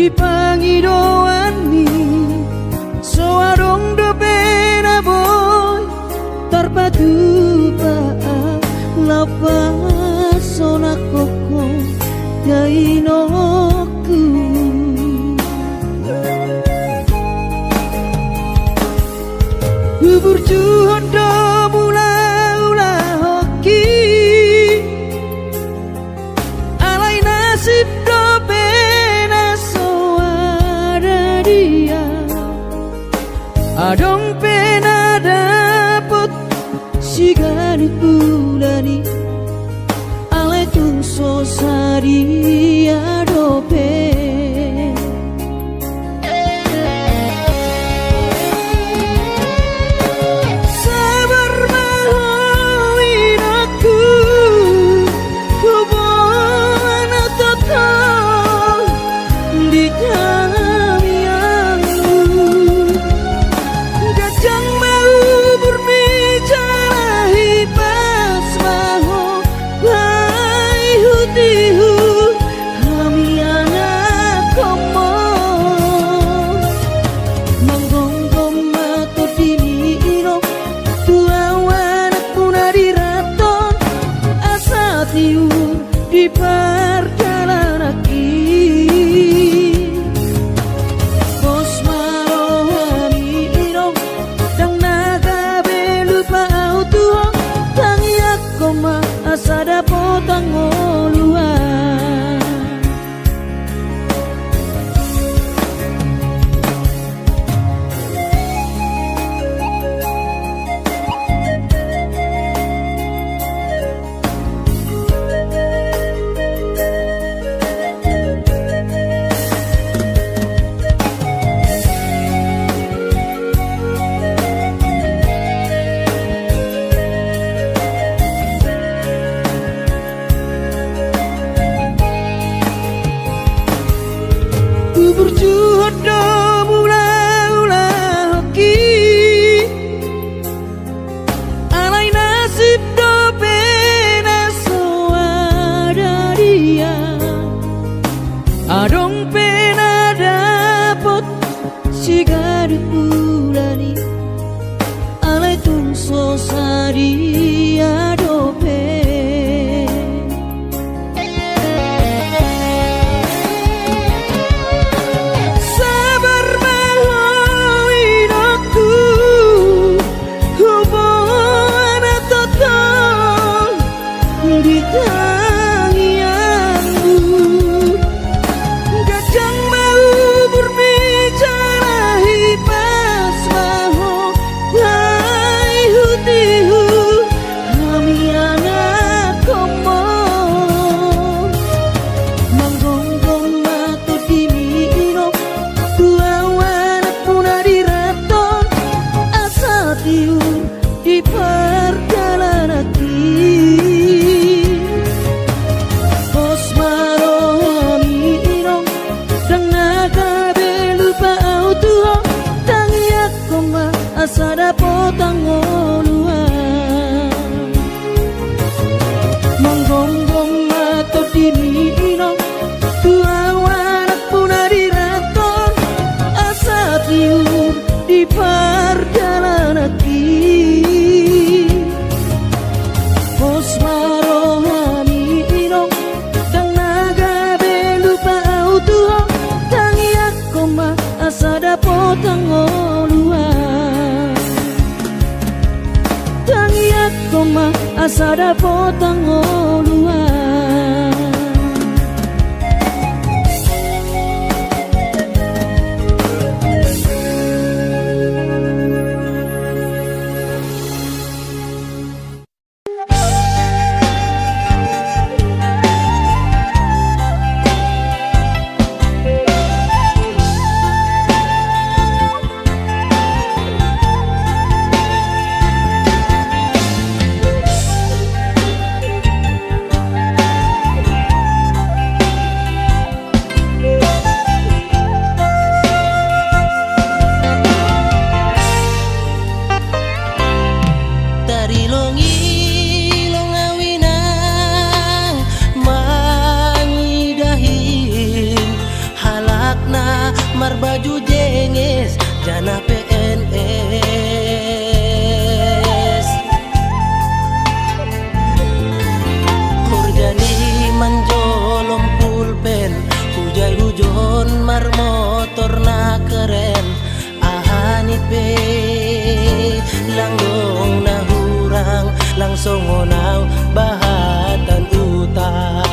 Dipangidoani soarong do pena boy terpadu pa lapa sona koko yainoku ubur juhon do mula hoki alai nasib do adong pena dapet sigani bulani ale tungso saria berjuhodo mula-ula hoki alai nasib do pena soada dia adong pena dapot sigari ulani alai tungso sadia dope sabar mahui doku hubungan total di tangianmu kadang mau berbicara hipas maho hai hutihu kami anak komo manggonggong matu di mino dua anak puna di raton asal tiur di perjalanan Bos marohami irong dang naga belupa autuho tangi aku ma asada potang oluan manggonggong mato di minong dua anak puna di raton asa tiur di perjalanan Bos marohami irong dang naga belupa autuho tangi aku ma asada potang oluan tangi aku ma asada potang oluan marbaju jengis jana PNS kurjani manjolom pulpen hujai hujon mar motor na keren ahanit pe langgong na hurang langsung ngonaw bahatan utang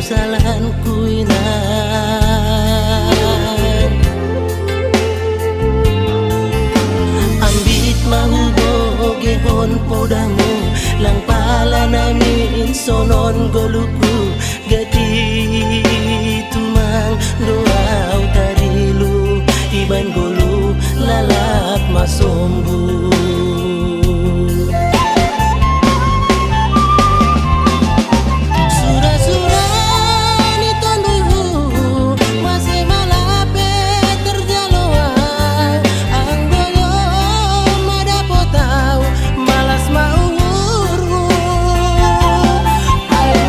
salan kuinan ambit mahu bogehon podamu lang pala namin sonon goluku gati tumang doaw tarilu iban golu lalap masombu Malas mau ngurung, ayo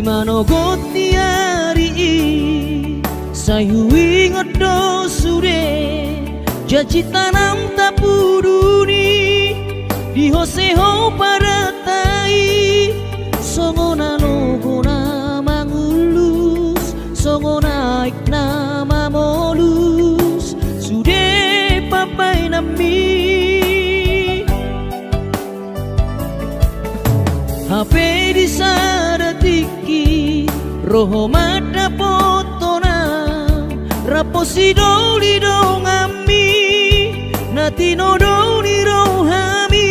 Imano gotiari sayui ngodo sure janji tanam tapuduni di hoseho paratai songona logona mangulus songona iknama molus sude papai nami HP di sadatiki roho mata potona raposi doli dongami natino doli rohami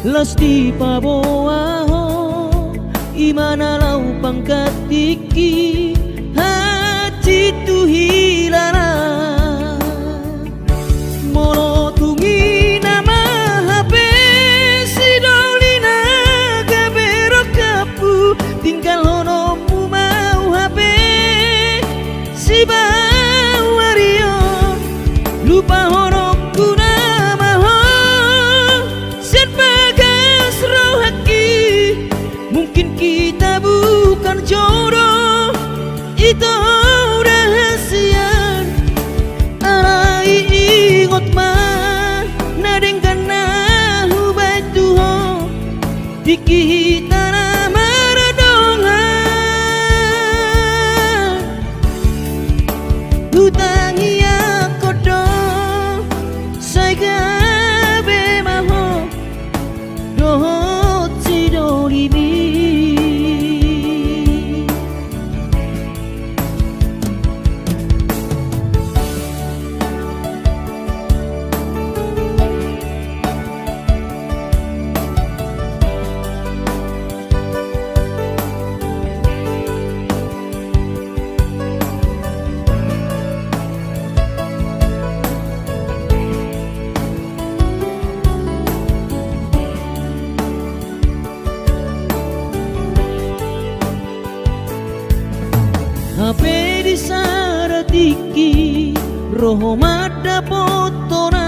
lasti paboaho imana lau pangkatiki hati tu hilala molo tungi nama HP si doli naga berokapu tinggal honomu mau HP si bawario lupa honokku nama ho sen bagas rohaki mungkin kita bukan jodoh itu rahasia arai ingot mah nadengkan nahu batuho dikita nama radongan hutangi aku dong saya gabe maho dohot si dolibi HP di saratiki roho mada potona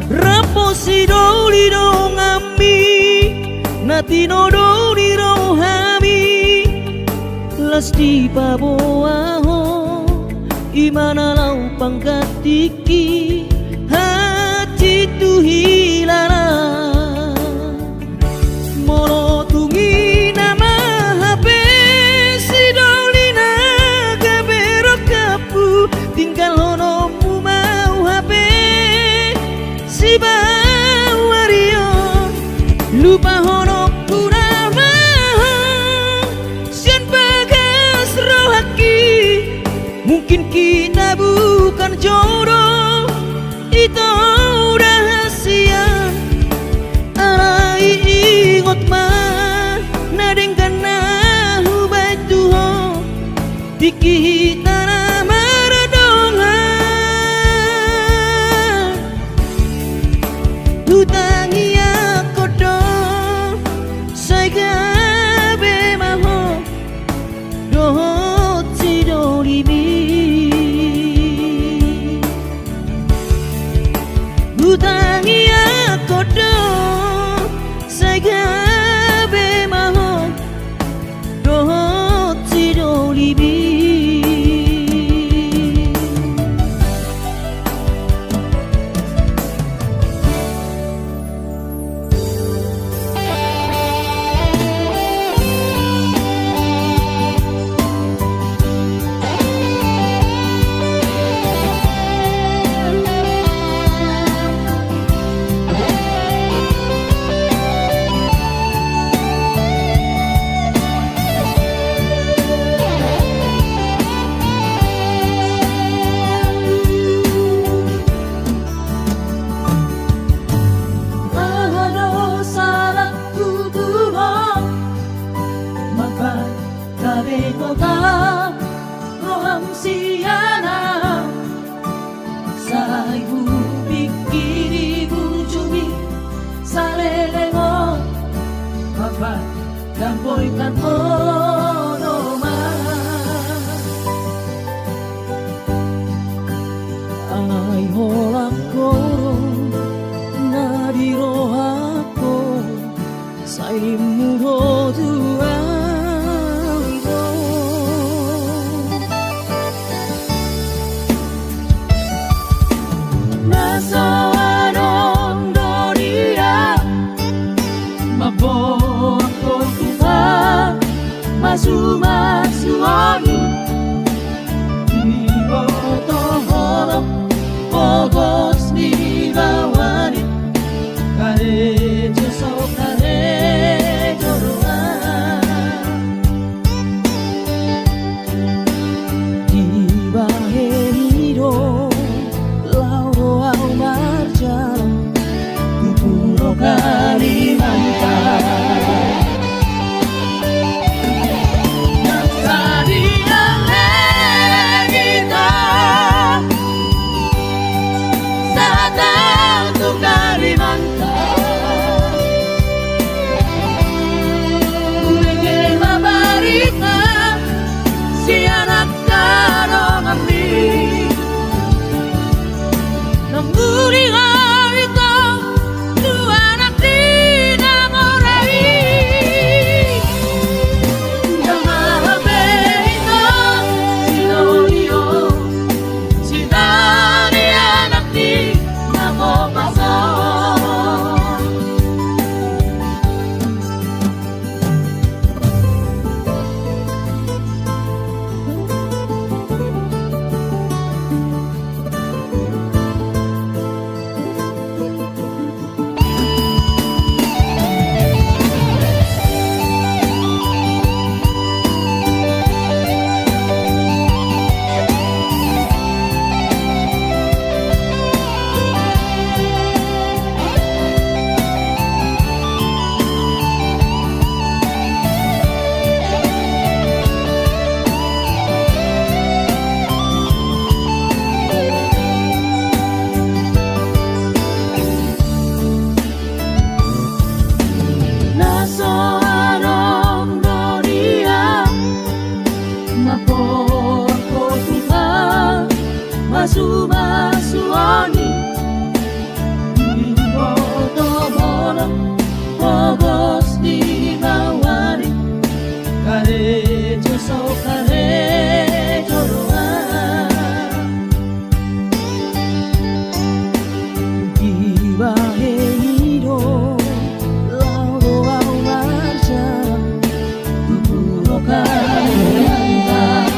raposi doli dongami natino doli rohami lasti paboaho imana lau pangkatiki hati tu hilala molo tungi nama HP si doli naga berokapu tinggal honomu mau HP si bawario lupa honokku nama sian bagas rohaki mungkin kita bukan jodoh itu rahasia arai ingot mah nadengkan nahu batuho dikita nama radongan hutangi aku dong saya gabe maho dohot si dolibi hutangi aku dong saya gabe maho dohot si dolibi kota roham siana sai bu pikiri bujumi salelengo papa dan boikan onoma ai holang korong nadi rohako sai mudo tua suoni Iboto holo Pogos ni bawani Karejo so karejo roan Di bahero Lauro au marjalo Kupuro Kalimantan Masuani Iboto holo Pogos di bawani Karejo so karejo roan Di bahero Lauro au marjalo Kupuro Kalimantan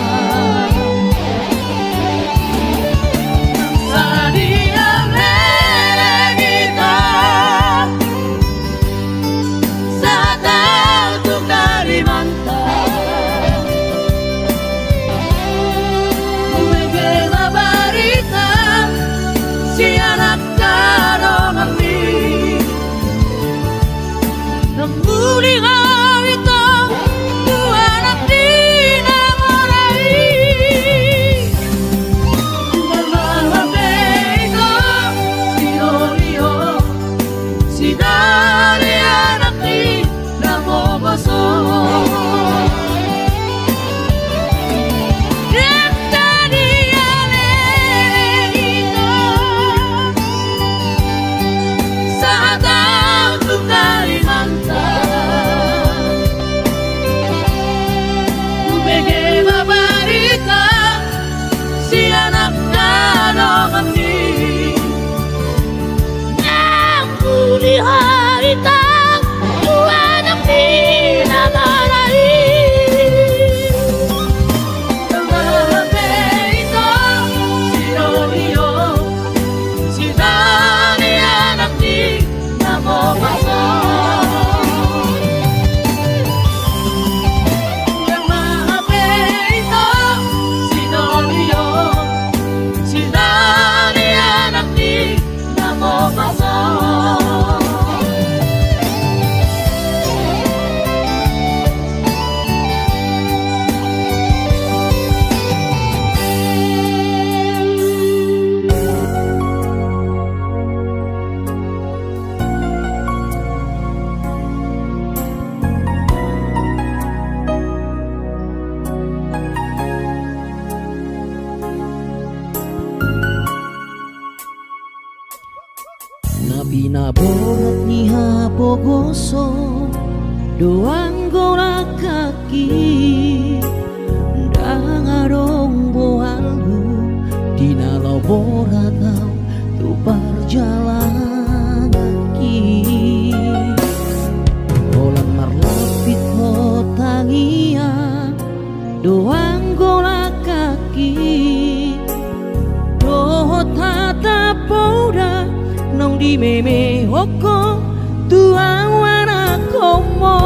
Pinaborat ni Hapogoso doang gora kaki dangarong boalhu dinalo boratau tu perjalanan ki olan marlapit ho tangia doang gola kaki doho tata poda nong di meme hoko tua wana komo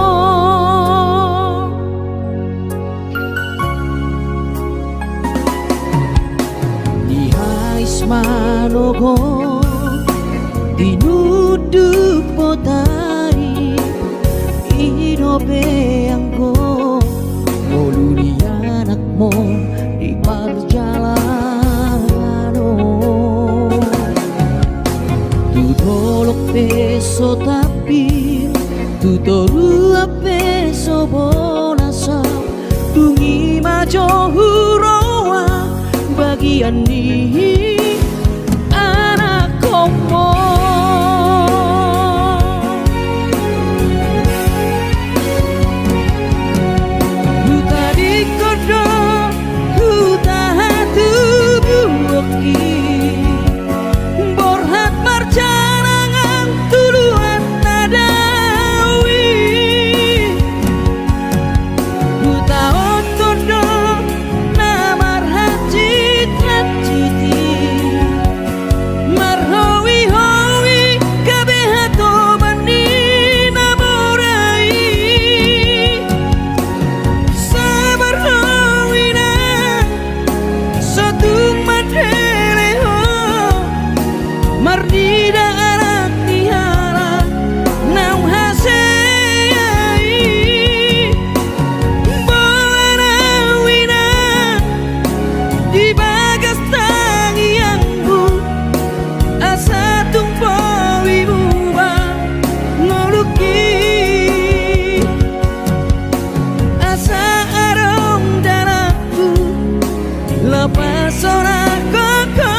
di hais manogo dinuduk potari hidope angko moluni anakmu di perjalanan tu dolok peso tapi tu toru peso bonasa tungi majo huroa bagian ni anak komo borhat marjanangan tuluan nadawi buta otodo namar hajit hajiti marhowi howi kabehato bani namurai sabar howina satu madhe mardida anak tihara nau hasei bawana wina di bagas tangiangku asa tumpo wibuwa ngoluki asa arong daraku lepas orang koko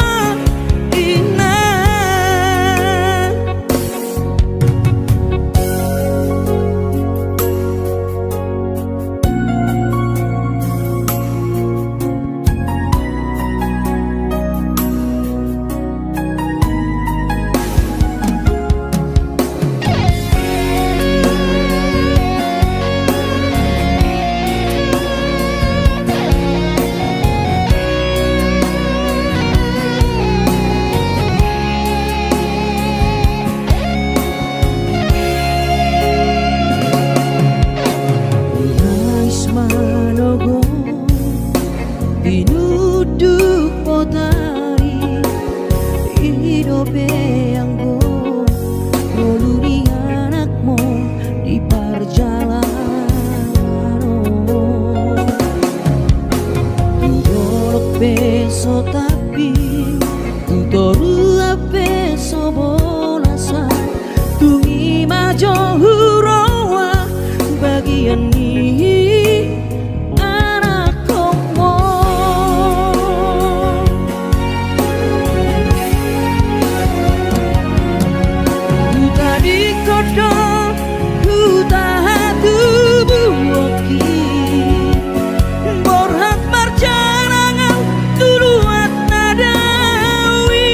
dinuduk potari hidope anggo moluni anakmu di perjalanan tu dolok beso tapi tu toru beso bonasa tungi majo hurowa bagian ni borhat marjanangan tuluat nadawi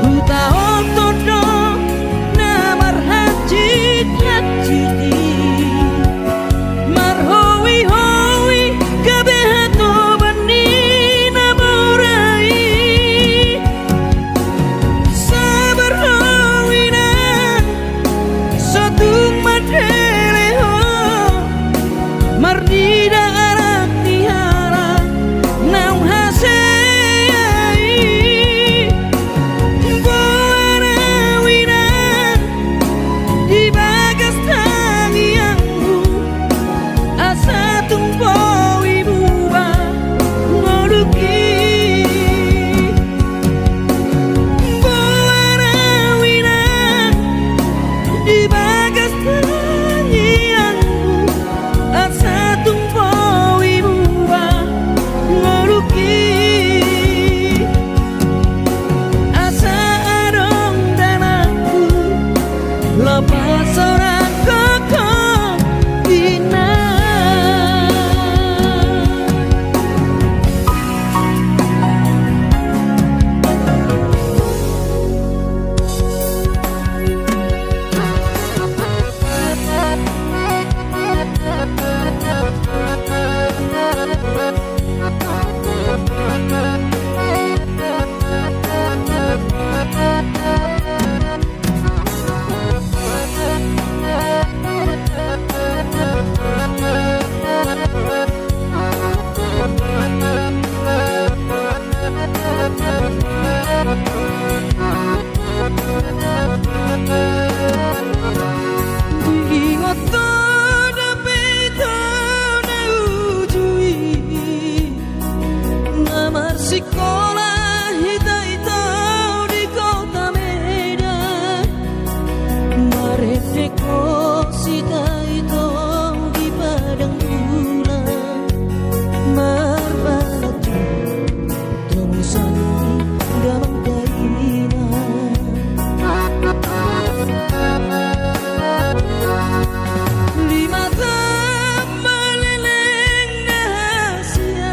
buta otodo namar hajit hajiti marhowi howi kabehato bani namurai sabar howina satu madeleho mardida anak tihara nau hasei bawana wina di bagas tangiangku asa tumpo wibuwa ngoluki bawana wina di bagas tangiangku asa tumpo Sekolah hita-hita di kota Medan, Mareteko sita-hita di padang bulan, Marbalatu temusan dalam kaina. Lima tambah leleng rahasia,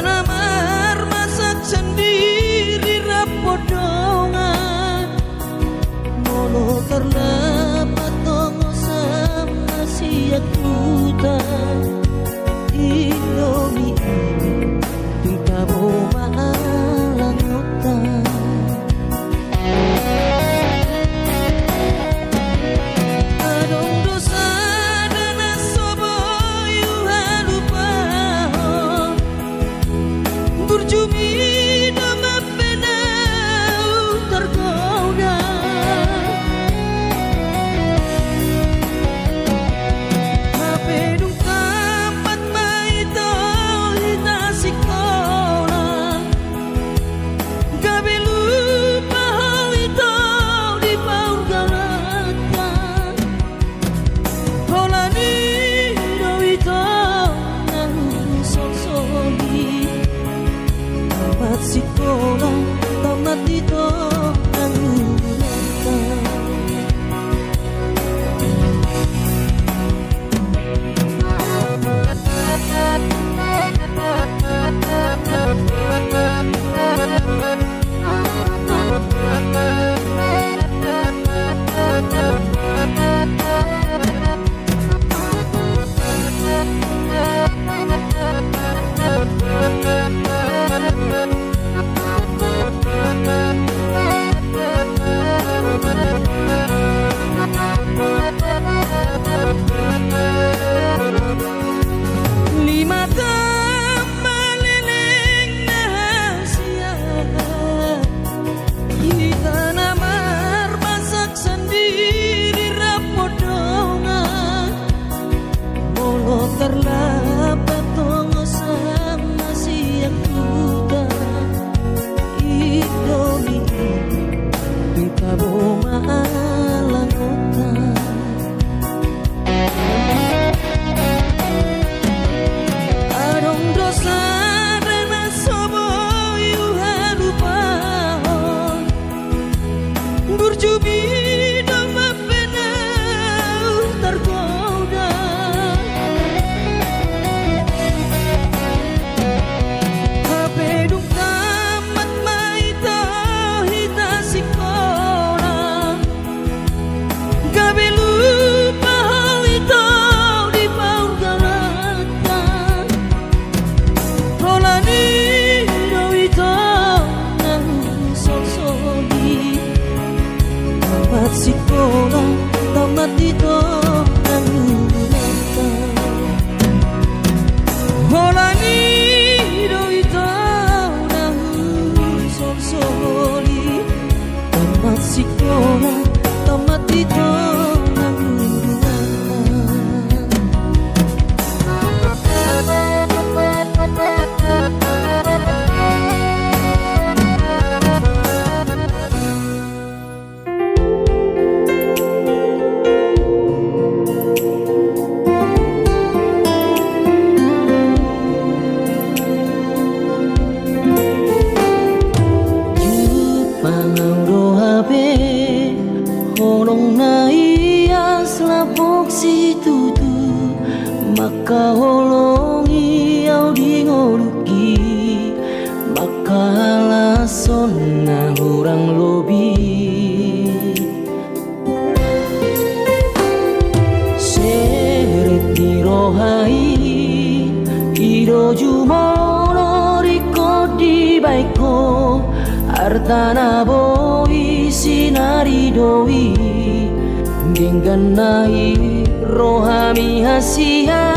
namar masak sendiri rapodongan, mono terdapat tongo sama siak kuta Indomie tingkah boma langotan. Adong dosa dan asobo yuhalupa berjumi nama penau tergoda. Mapedung tempat maito hita sekolah, gabe lupa hal itu di paur galatan. Holani dawito nahu sok-soki, tamat sekolah, tamat dito ang ulatan. Lima tambah leleng rahasia, kita namar masak sendiri rapodongan, molo terlapat tongo sama siang kuda Indomie tingkah boma langotan. Adong dosa dan asobo yuhalupahon, berjubi nama penau tergoda. Hapedung tamat maito hita sekolah, gabe lupa hal itu di paur galatan. Holani dawito nahu sok-soki, tamat sekolah, tamat dito ang ulatan. Holani dawito nahu sok-soki, tamat sekolah, tamat dito ang ulatan. Honong na iyas lapok si tutu, makaholong iyaw di ngoluki, makalason na hurang lobi. Seret ni rohai, ido jumono riko di baiko, artana boi sinari doi, gengganai rohami hasia.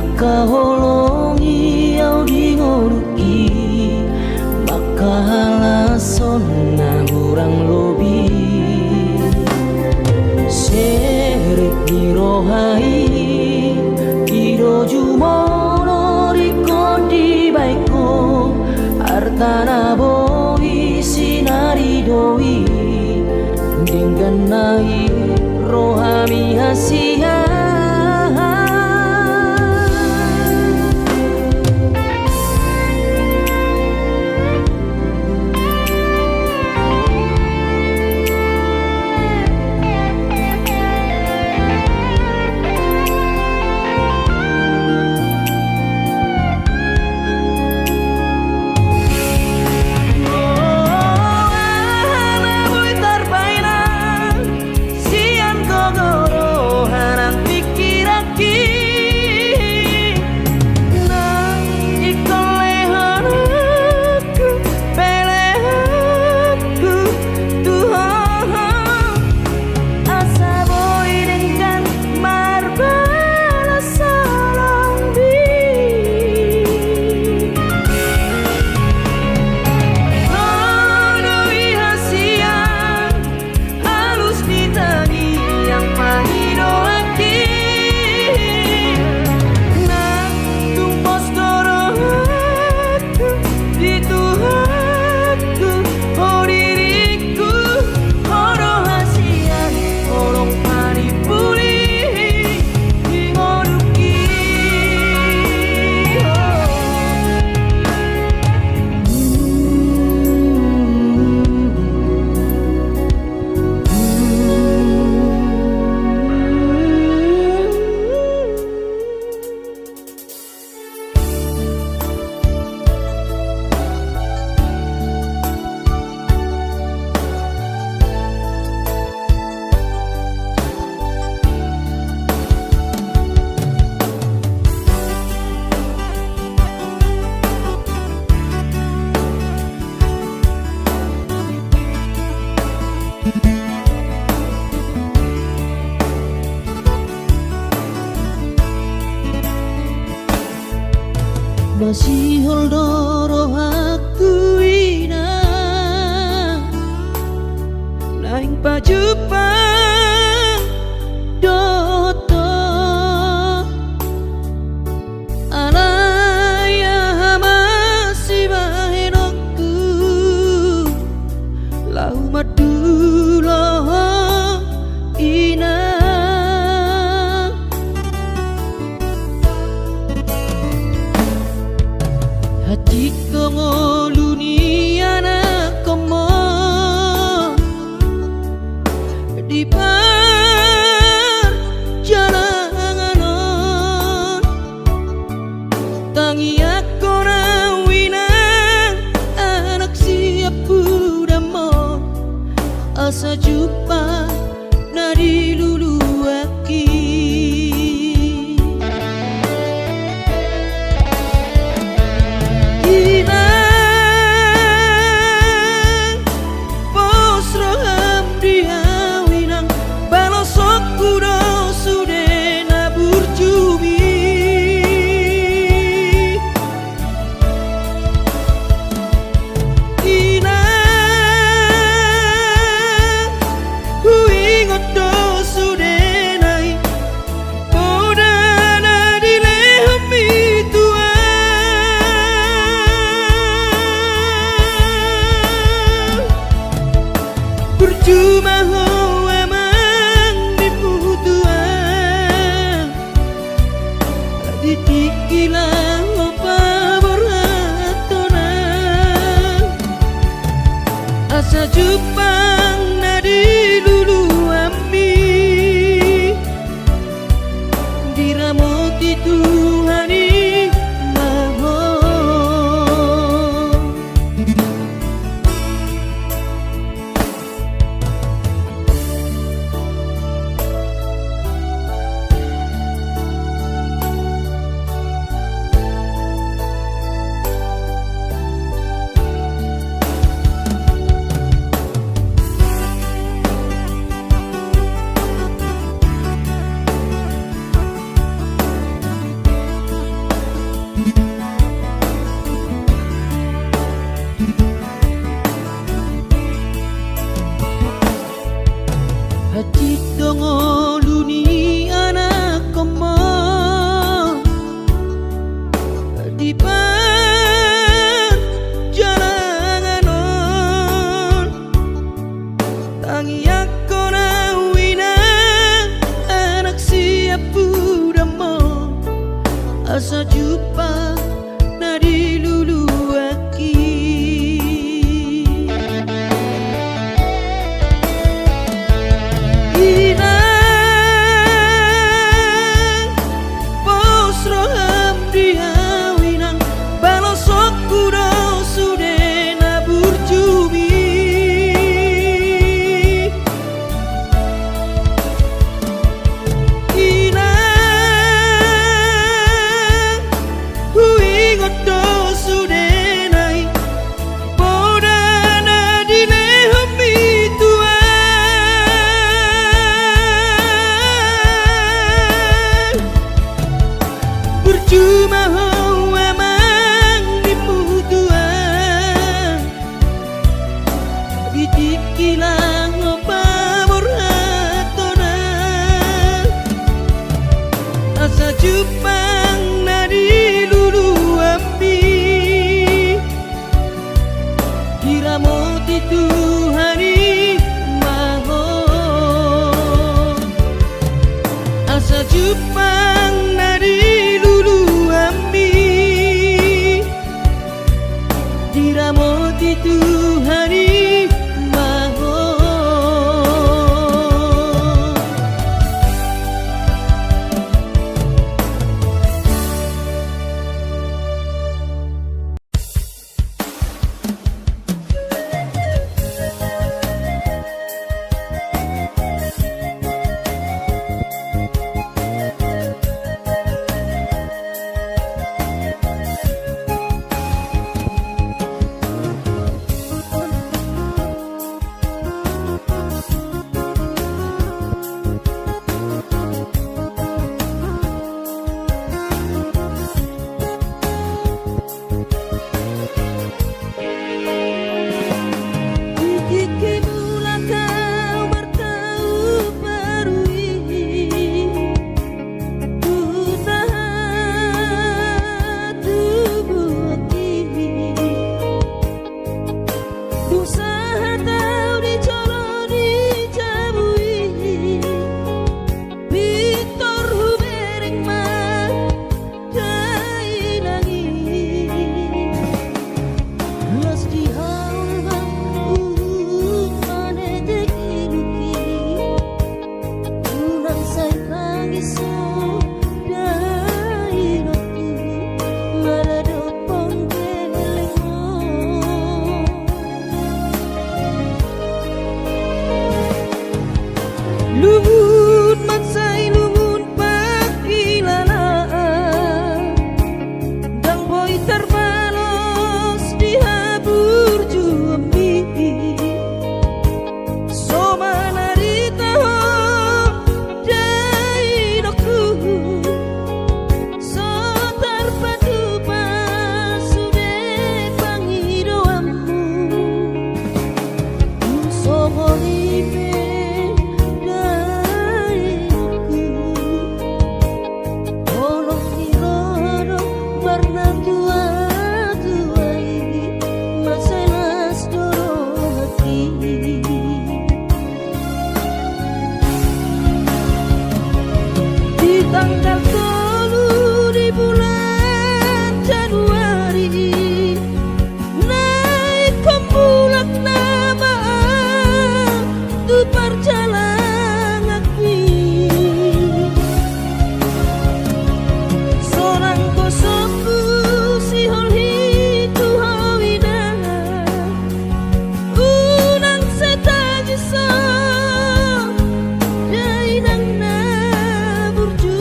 makaholongi au dingoruki makahalasona hurang lobi seret nirohai irojumono rikodi baiko artana boi sinari doi dingganai rohami hasia masih holdoro aku ina naing pajupang doto alaya masih bahenokku lau madulo ina hati kongoluni anak komo di perjalanan tangi aku rawina anak siap budamon asa jumpa nadi lulu aki percuma ho emang diputuan ditikilah opa beratona asa jupang nadi lulu ami diramoti Tuhani hati dongo luni anak komo di jalan tangi aku nawina anak siap pudamo asa jumpa nadi lulu aki ina posro hamdia winang balosok kudo sude nabur jumi ina hui godo sude nai boda nadile hami tua percuma hawa mang dimutuan dikilang pamor hatona asa jupang nadi lulu ambi diramoti Tuhani maho asa jupang nadi lulu ambi diramoti Tuhani maho luhut mansai luhut pakilalaan dang boy terbalos di habur jumbi soma narita ho dai doku so terpadu pasude pangidoammu somo hibe tanggal 10 di bulan Januari naik kembulak nama tu perjalanan aku seorang kosongku si holhi tu hawina unang setaji so dainang na burju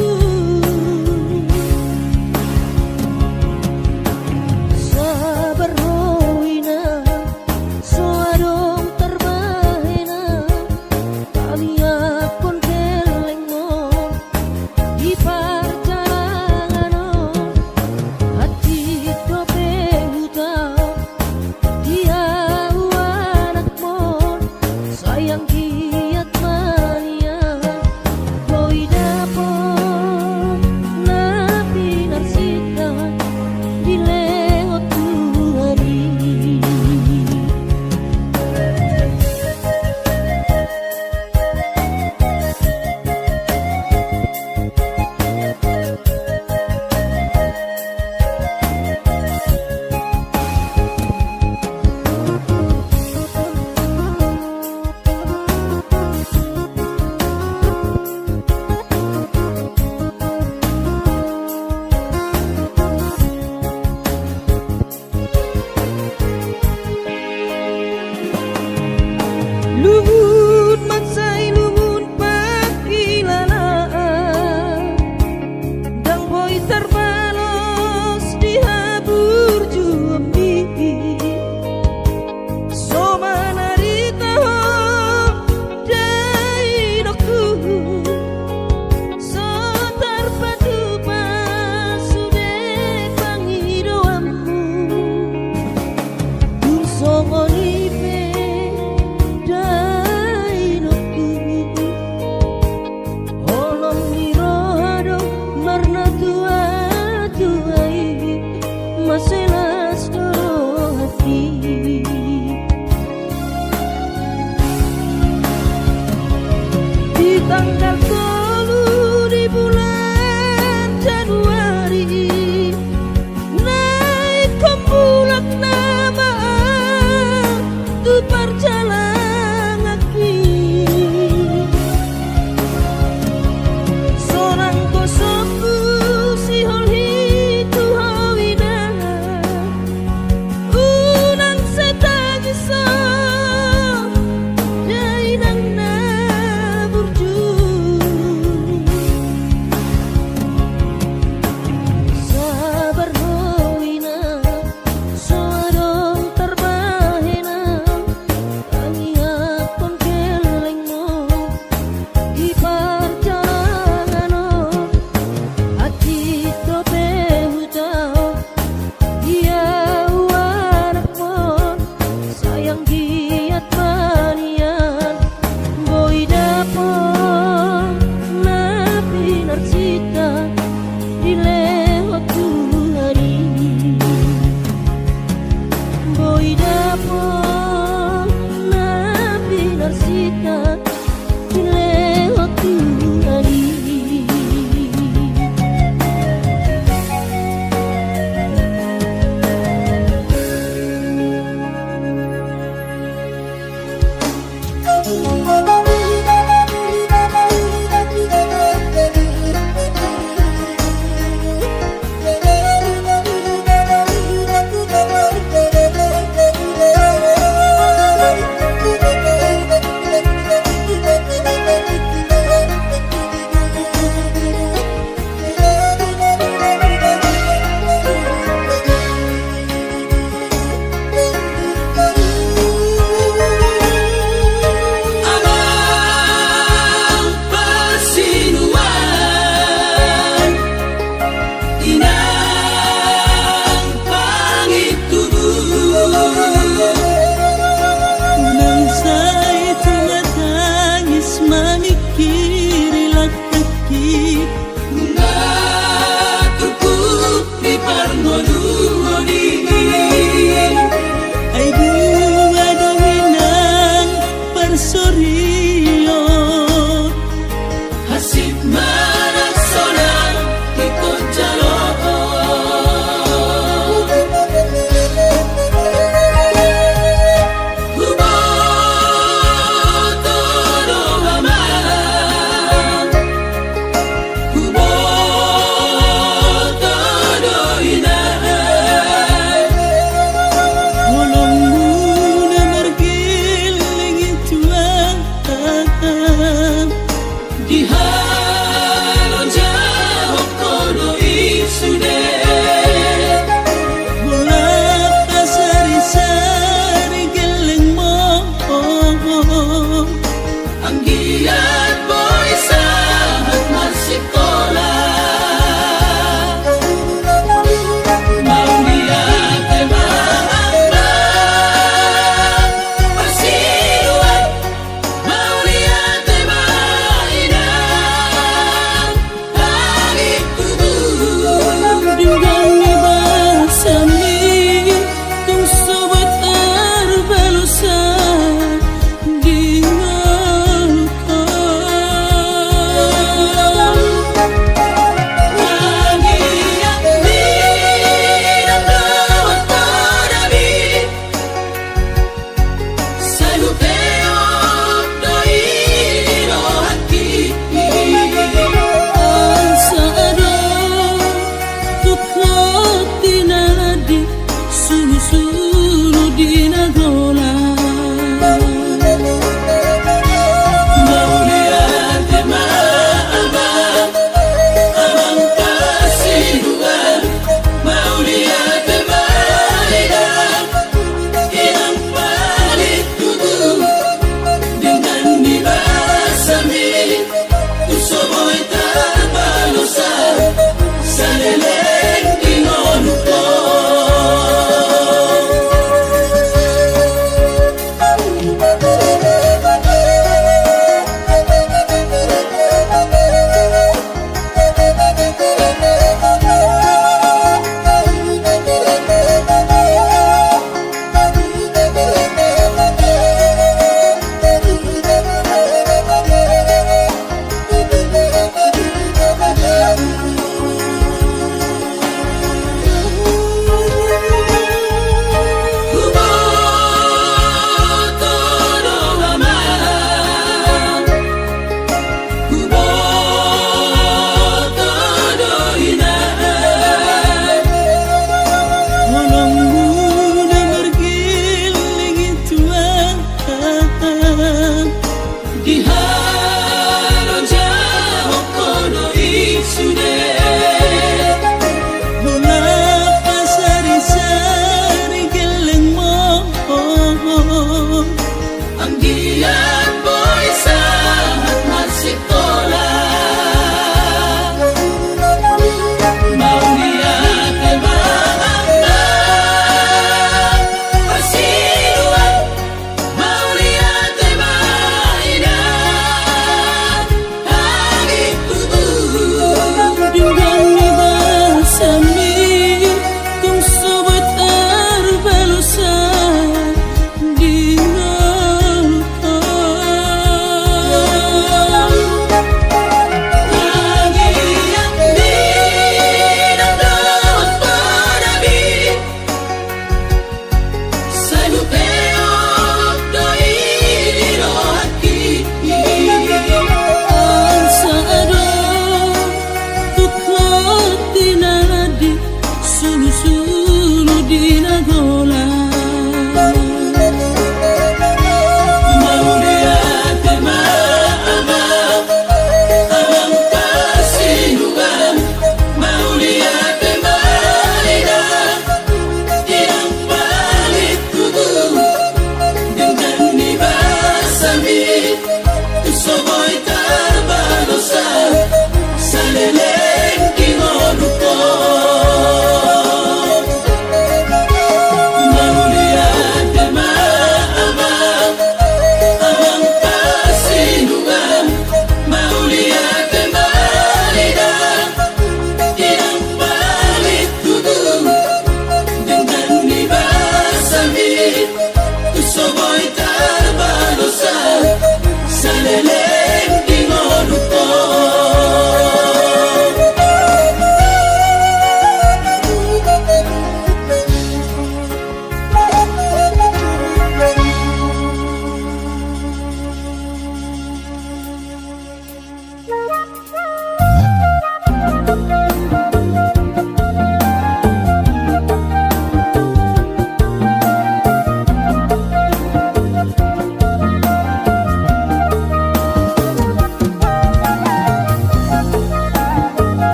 tanggal 10 di bulan Januari naik kembulak nama tu perjalanan aki seorang kosongku si holhi tu hawina unang setagi so jai nang na burju Diharon jauh kono isude Hulak pasari-sari geleng mo ang giyan boy sahat marsikola Mauniate manganga Pasiluan Mauniate mainan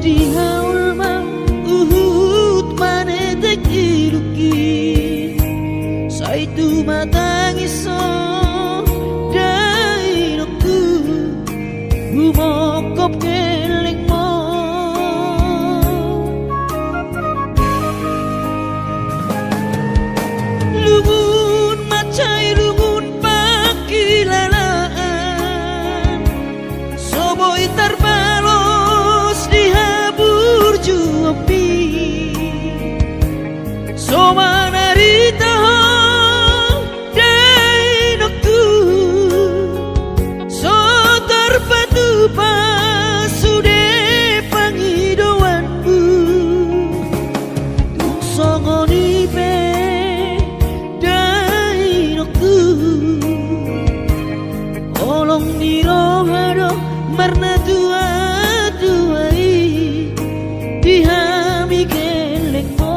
di haul mang uhut mane tekiruki saitu matang iso dai nokku humokop keling mo lugun macai lugun pakilalaan soboi terbalos dihabur juapi somanarita dai nokku so terpatu pasude pangidoanku tung songoni pe dai nokku olong nirohado marna dua duai dihami keleng mo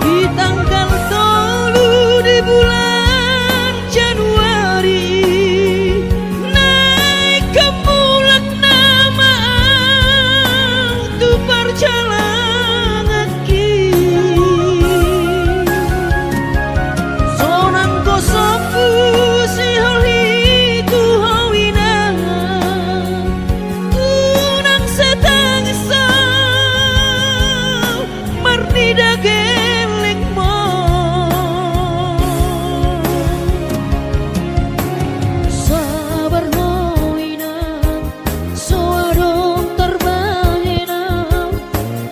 di tanggal 3 di bulan Januari naik ke mulak nama tu perjalanan ki sonang kosofu si holi tu hawina tunang setang isau marnida geleng mo sabar noina soadong terbangena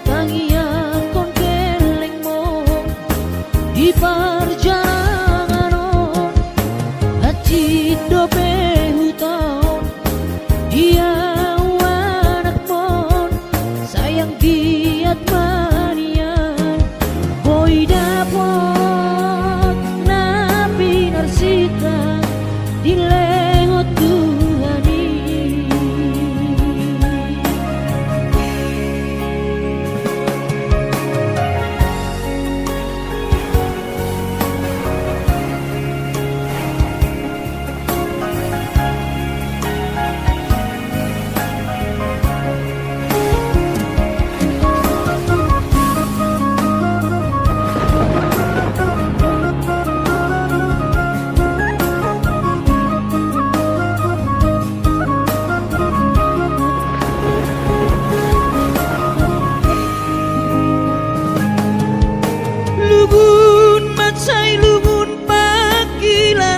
tangian kon geleng mo di perjalanan hati dobe hutau dia anak mon sayang giat manian boy dapot napi narsita di lehot Tuhani lugun macai lugun pakilalaan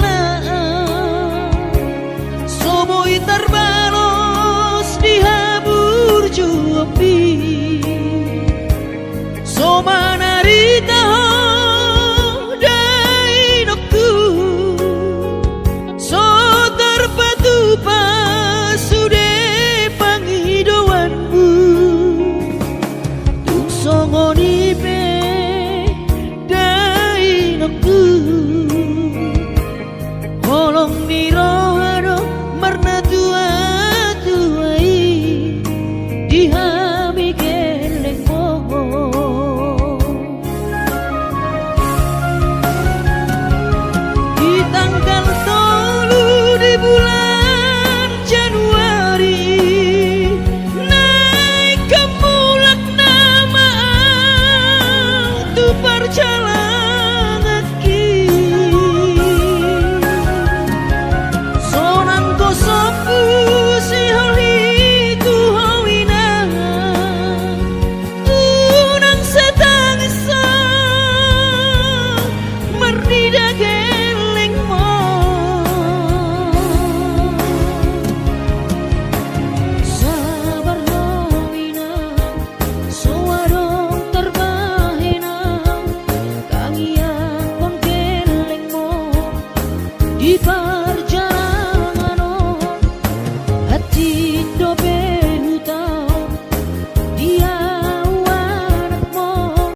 soboi terbalos dihabur juapi somanarita dai nokku so terpatu pasude pangidoanku tung songoni pe dai nokku holong nirohado marna dua duai dihami keleng mo di tanggal 3 di bulan Januari naik ke mulak nama tu perjalanan ki sonang kosofu si holi tu hawina tunang setang isau marnida geleng mo sabar noina soadong terbahena tangian kon geleng mo di